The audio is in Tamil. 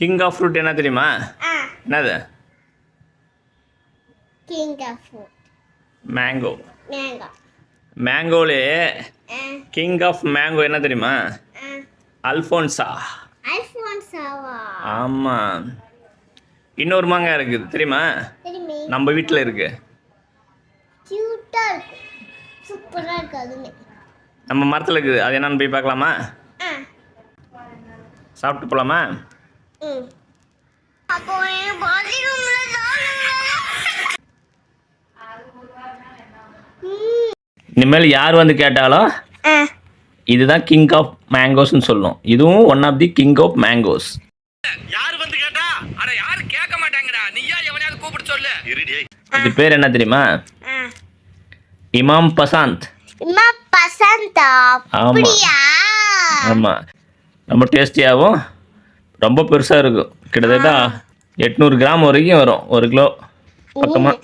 கிங் ஆஃப் ஃப்ரூட் என்ன தெரியுமா? என்னது? King of fruit mango. Mango. மேங்கோலே கிங் ஆஃப் மேங்கோ என்ன தெரியுமா? அல்ஃபோன்சா. அல்ஃபோன்சாவா? ஆமாம். இன்னொரு மாங்காய் இருக்குது தெரியுமா? தெரியுமே. நம்ம வீட்டில் இருக்கு. கியூட்டா இருக்கு. சூப்பரா இருக்கு அதுமே. நம்ம மரத்தில் இருக்குது. அது என்னன்னு போய் பார்க்கலாமா? சாப்பிட்டு போகலாமா? அப்போ பாத்ரூம்ல இனிமேல் யார் வந்து கேட்டாலும் இதுதான் கிங் ஆஃப் மேங்கோஸ்னு சொல்லும். இதுவும் one of the king of mangoes. யார் வந்து கேட்டா அட யாரு கேட்க மாட்டாங்கடா, நீயா எவனையாவது கூப்பிட்டு சொல்லு. இது பேர் என்ன தெரியுமா? இமாம் பசந்த். இமாம் பசந்தா? அப்படியா? ஆமாம். ரொம்ப டேஸ்டியாகவும் ரொம்ப பெருசாக இருக்கும். கிட்டத்தட்ட 800 கிராம் வரைக்கும் வரும், 1 கிலோ பக்கமாக.